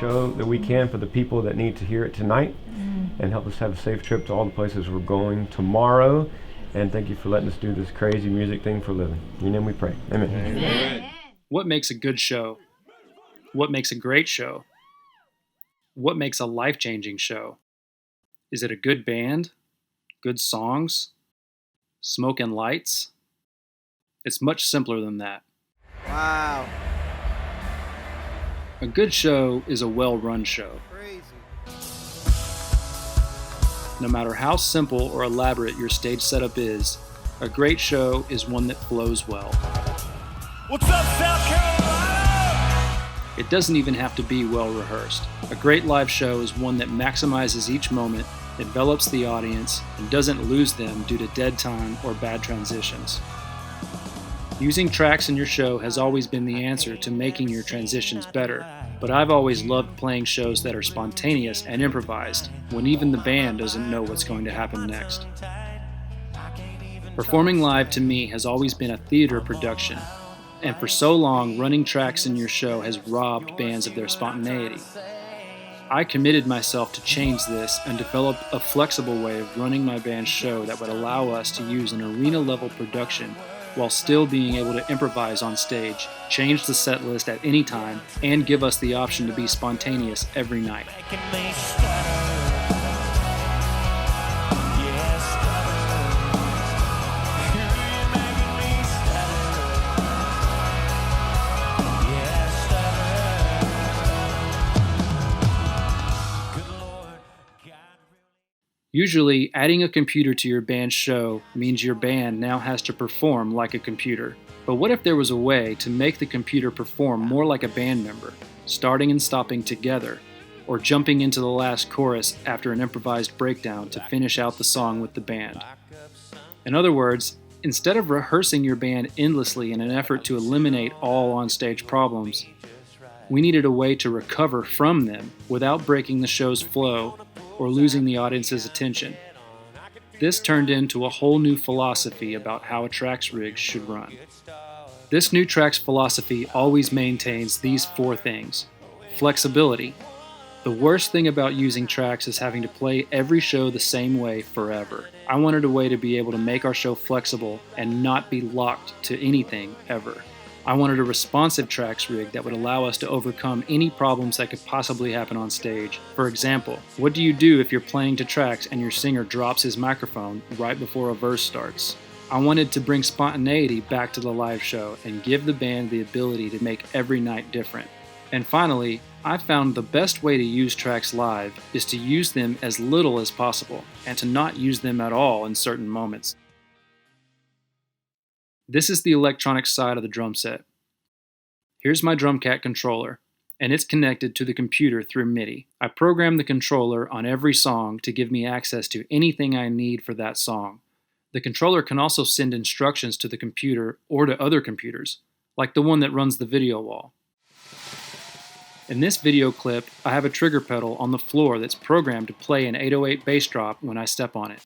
show that we can for the people that need to hear it tonight, and help us have a safe trip to all the places we're going tomorrow. And thank you for letting us do this crazy music thing for a living. In your name we pray. Amen. Amen. What makes a good show? What makes a great show? What makes a life-changing show? Is it a good band? Good songs? Smoke and lights? It's much simpler than that. Wow. A good show is a well-run show. Crazy. No matter how simple or elaborate your stage setup is, a great show is one that flows well. What's up, South Carolina? It doesn't even have to be well rehearsed. A great live show is one that maximizes each moment, envelops the audience, and doesn't lose them due to dead time or bad transitions. Using tracks in your show has always been the answer to making your transitions better, but I've always loved playing shows that are spontaneous and improvised, when even the band doesn't know what's going to happen next. Performing live to me has always been a theater production, and for so long, running tracks in your show has robbed bands of their spontaneity. I committed myself to change this and develop a flexible way of running my band's show that would allow us to use an arena-level production while still being able to improvise on stage, change the set list at any time, and give us the option to be spontaneous every night. Usually, adding a computer to your band's show means your band now has to perform like a computer. But what if there was a way to make the computer perform more like a band member, starting and stopping together, or jumping into the last chorus after an improvised breakdown to finish out the song with the band? In other words, instead of rehearsing your band endlessly in an effort to eliminate all on-stage problems, we needed a way to recover from them without breaking the show's flow or losing the audience's attention. This turned into a whole new philosophy about how a tracks rig should run. This new tracks philosophy always maintains these 4 things. Flexibility. The worst thing about using tracks is having to play every show the same way forever. I wanted a way to be able to make our show flexible and not be locked to anything ever. I wanted a responsive tracks rig that would allow us to overcome any problems that could possibly happen on stage. For example, what do you do if you're playing to tracks and your singer drops his microphone right before a verse starts? I wanted to bring spontaneity back to the live show and give the band the ability to make every night different. And finally, I found the best way to use tracks live is to use them as little as possible and to not use them at all in certain moments. This is the electronic side of the drum set. Here's my DrumCat controller, and it's connected to the computer through MIDI. I program the controller on every song to give me access to anything I need for that song. The controller can also send instructions to the computer or to other computers, like the one that runs the video wall. In this video clip, I have a trigger pedal on the floor that's programmed to play an 808 bass drop when I step on it.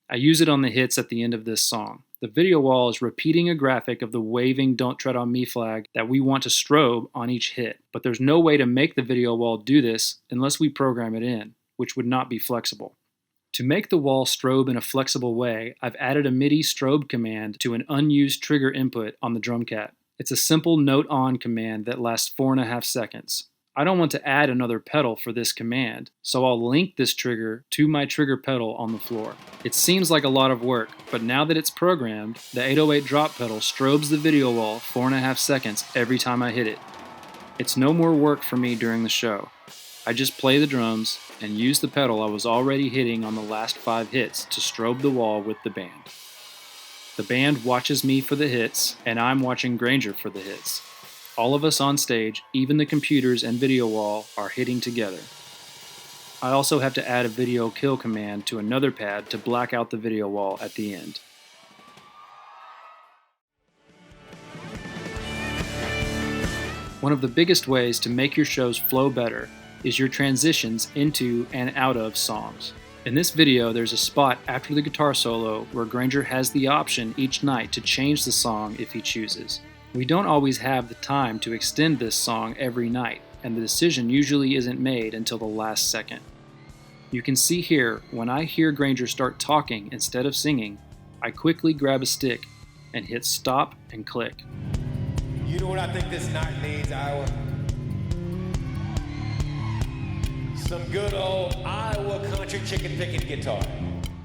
I use it on the hits at the end of this song. The video wall is repeating a graphic of the waving "Don't Tread on Me" flag that we want to strobe on each hit, but there's no way to make the video wall do this unless we program it in, which would not be flexible. To make the wall strobe in a flexible way, I've added a MIDI strobe command to an unused trigger input on the DrumCat. It's a simple note-on command that lasts 4.5 seconds. I don't want to add another pedal for this command, so I'll link this trigger to my trigger pedal on the floor. It seems like a lot of work, but now that it's programmed, the 808 drop pedal strobes the video wall 4.5 seconds every time I hit it. It's no more work for me during the show. I just play the drums and use the pedal I was already hitting on the last 5 hits to strobe the wall with the band. The band watches me for the hits, and I'm watching Granger for the hits. All of us on stage, even the computers and video wall, are hitting together. I also have to add a video kill command to another pad to black out the video wall at the end. One of the biggest ways to make your shows flow better is your transitions into and out of songs. In this video, there's a spot after the guitar solo where Granger has the option each night to change the song if he chooses. We don't always have the time to extend this song every night. and the decision usually isn't made until the last second. You can see here, when I hear Granger start talking instead of singing, I quickly grab a stick and hit stop and click. You know what I think this night needs, Iowa? Some good old Iowa country chicken picking guitar.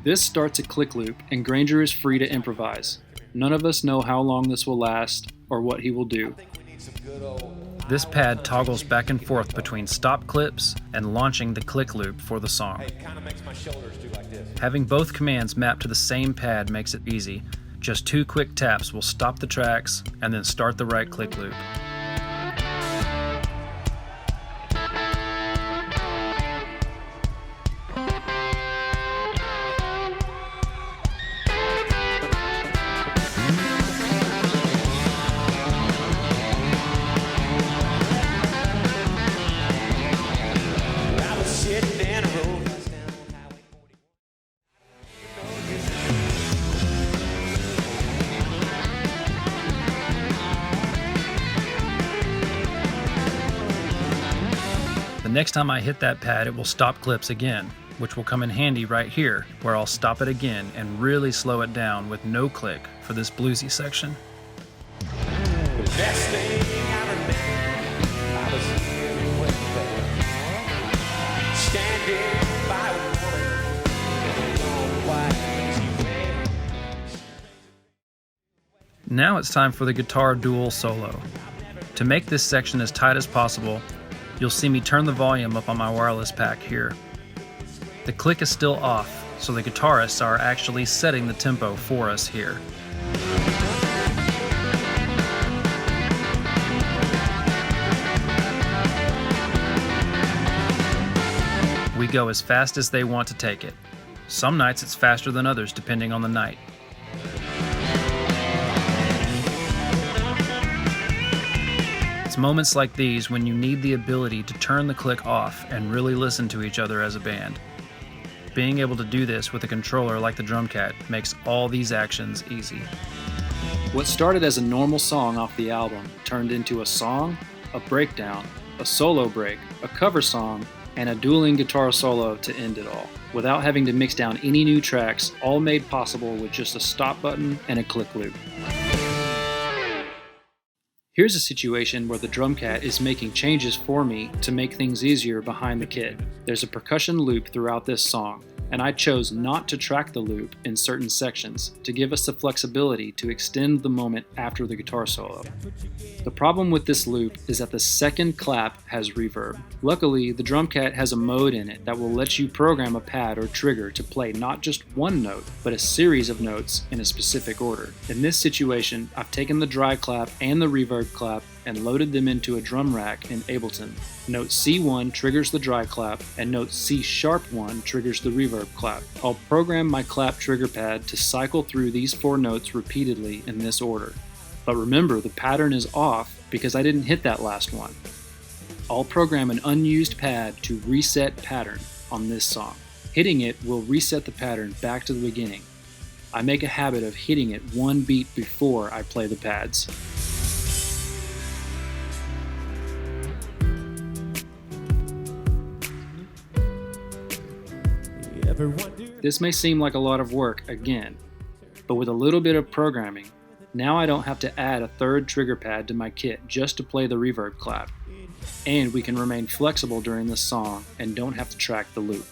This starts a click loop, and Granger is free to improvise. None of us know how long this will last or what he will do. This pad toggles back and forth between stop clips and launching the click loop for the song. It kind of makes my shoulders do like this. Having both commands mapped to the same pad makes it easy. Just 2 quick taps will stop the tracks and then start the right click loop. I was sitting in a road. The next time I hit that pad, it will stop clips again, which will come in handy right here, where I'll stop it again and really slow it down with no click for this bluesy section. Best thing I remember, I was here with her, standing by a woman in a long white T-bag. Now it's time for the guitar dual solo. To make this section as tight as possible, you'll see me turn the volume up on my wireless pack here. The click is still off, so the guitarists are actually setting the tempo for us here. We go as fast as they want to take it. Some nights it's faster than others depending on the night. It's moments like these when you need the ability to turn the click off and really listen to each other as a band. Being able to do this with a controller like the DrumCat makes all these actions easy. What started as a normal song off the album turned into a song, a breakdown, a solo break, a cover song, and a dueling guitar solo to end it all, without having to mix down any new tracks, all made possible with just a stop button and a click loop. Here's a situation where the DrumCat is making changes for me to make things easier behind the kit. There's a percussion loop throughout this song, and I chose not to track the loop in certain sections to give us the flexibility to extend the moment after the guitar solo. The problem with this loop is that the second clap has reverb. Luckily, the DrumCat has a mode in it that will let you program a pad or trigger to play not just one note, but a series of notes in a specific order. In this situation, I've taken the dry clap and the reverb clap and loaded them into a drum rack in Ableton. Note C1 triggers the dry clap, and note C#1 triggers the reverb clap. I'll program my clap trigger pad to cycle through these 4 notes repeatedly in this order. But remember, the pattern is off because I didn't hit that last one. I'll program an unused pad to reset pattern on this song. Hitting it will reset the pattern back to the beginning. I make a habit of hitting it 1 beat before I play the pads. This may seem like a lot of work again, but with a little bit of programming, now I don't have to add a 3rd trigger pad to my kit just to play the reverb clap, and we can remain flexible during this song and don't have to track the loop.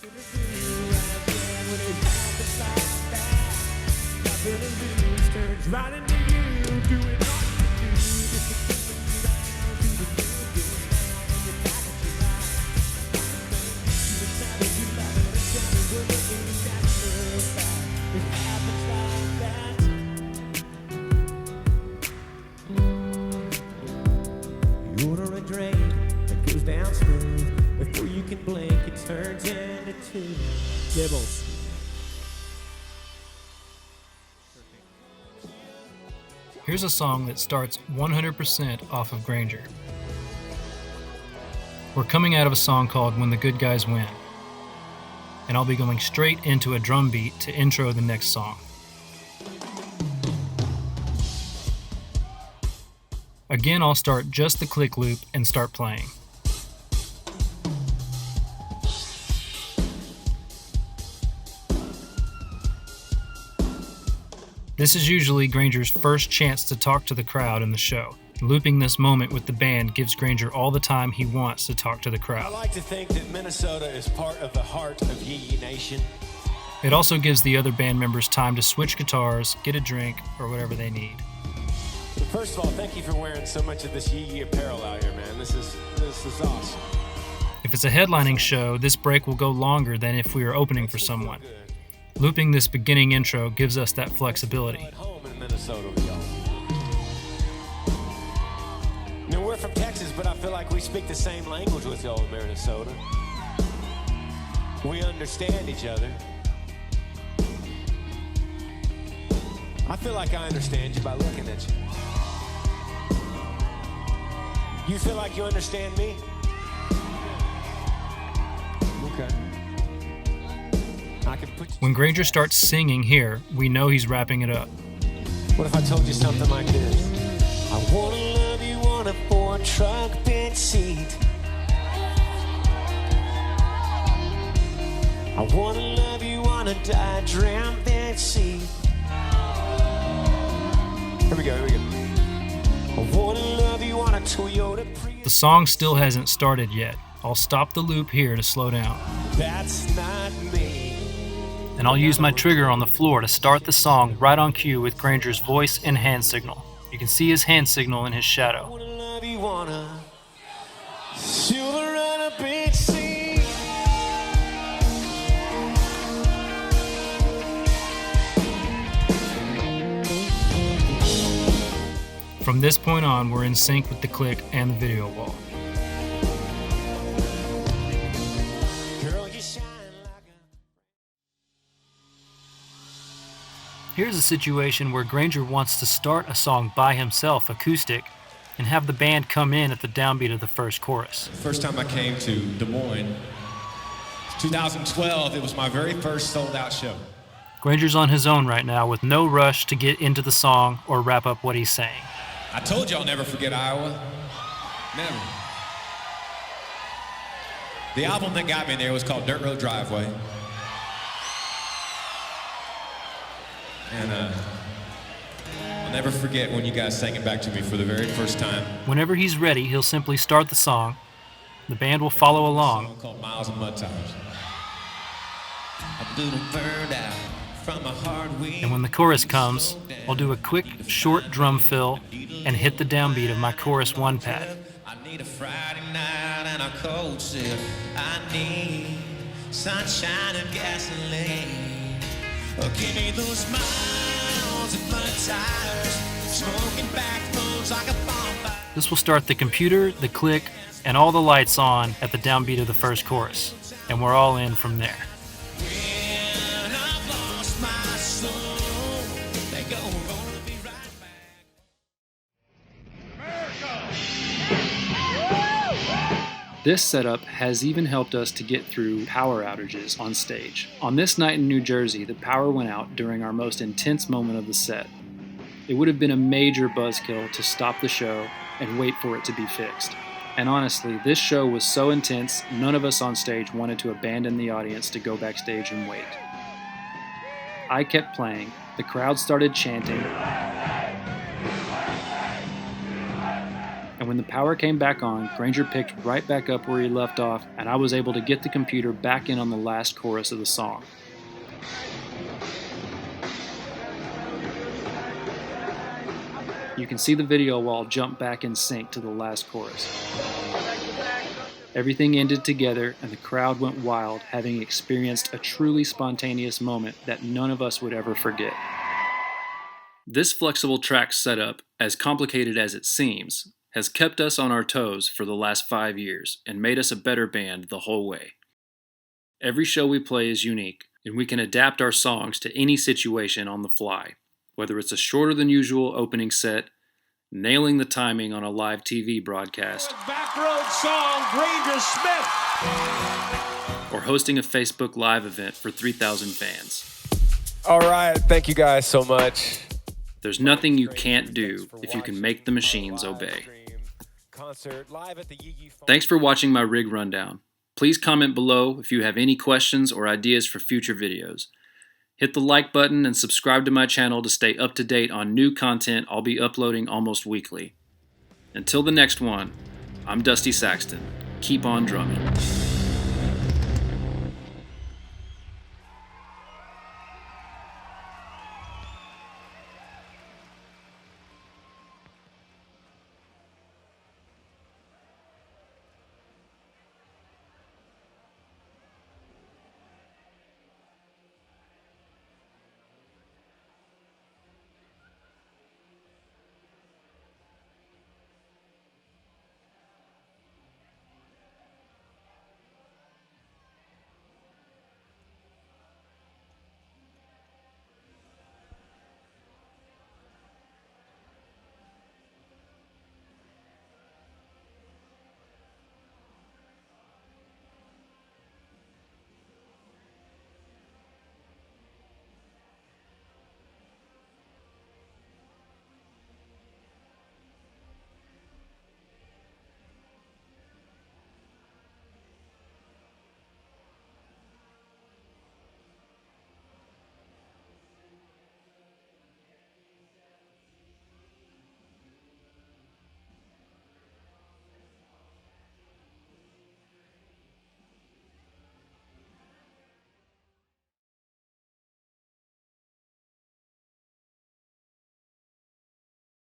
Before you can blink, it turns into 2 dibbles. Here's a song that starts 100% off of Granger. We're coming out of a song called When the Good Guys Win, and I'll be going straight into a drum beat to intro the next song. Again, I'll start just the click loop and start playing. This is usually Granger's first chance to talk to the crowd in the show. Looping this moment with the band gives Granger all the time he wants to talk to the I crowd. like to think that Minnesota is part of the heart of Yee Yee Nation. It also gives the other band members time to switch guitars, get a drink, or whatever they need. But first of all, thank you for wearing so much of this Yee Yee apparel out here, man. This is awesome. If it's a headlining show, this break will go longer than if we are opening for someone. Looping this beginning intro gives us that flexibility. At home in Minnesota with y'all. You know, we're from Texas, but I feel like we speak the same language with y'all in Minnesota. We understand each other. I feel like I understand you by looking at you. You feel like you understand me? Okay. I can put you. When Granger starts singing here, we know he's wrapping it up. What if I told you something like this? I wanna love you on a Ford truck bench seat. I wanna love you on a diagram bench seat. Here we go. I wanna love you on a Toyota Prius. The song still hasn't started yet. I'll stop the loop here to slow down. That's not me. And I'll use my trigger on the floor to start the song right on cue with Granger's voice and hand signal. You can see his hand signal in his I shadow. wanna love you on a silver on a bench seat. From this point on, we're in sync with the click and the video wall. Girl, you shine like a... Here's a situation where Granger wants to start a song by himself, acoustic, and have the band come in at the downbeat of the first chorus. First time I came to Des Moines, 2012, it was my very first sold-out show. Granger's on his own right now with no rush to get into the song or wrap up what he's saying. I told you I'll never forget Iowa. Never. The album that got me there was called Dirt Road Driveway. And I'll never forget when you guys sang it back to me for the very first time. Whenever he's ready, he'll simply start the song. The band will follow A along. song called Miles and Mud Tires. I'm doodle burned out from a hard week. And when the chorus comes, I'll do a quick, short drum fill and hit the downbeat of my chorus 1 pad. I need a Friday night and a cold sip. I need sunshine and gasoline. Oh, give me those miles and mud tires, smoking backbones like a bonfire. This will start the computer, the click, and all the lights on at the downbeat of the first chorus. And we're all in from there. When I've lost my soul, they go, we're gonna be right back. This setup has even helped us to get through power outages on stage. On this night in New Jersey, the power went out during our most intense moment of the set. It would have been a major buzzkill to stop the show and wait for it to be fixed. And honestly, this show was so intense, none of us on stage wanted to abandon the audience to go backstage and wait. I kept playing, the crowd started chanting, and when the power came back on, Granger picked right back up where he left off, and I was able to get the computer back in on the last chorus of the song. You can see the video wall jump back in sync to the last chorus. Everything ended together and the crowd went wild, having experienced a truly spontaneous moment that none of us would ever forget. This flexible track setup, as complicated as it seems, has kept us on our toes for the last 5 years and made us a better band the whole way. Every show we play is unique, and we can adapt our songs to any situation on the fly. Whether it's a shorter than usual opening set, nailing the timing on a live TV broadcast, Back road song, Granger Smith. or hosting a Facebook Live event for 3,000 fans. All right, thank you guys so much. There's nothing you can't do if you can make the machines obey. Thanks for watching my rig rundown. Please comment below if you have any questions or ideas for future videos. Hit the like button and subscribe to my channel to stay up to date on new content I'll be uploading almost weekly. Until the next one, I'm Dusty Saxton. Keep on drumming.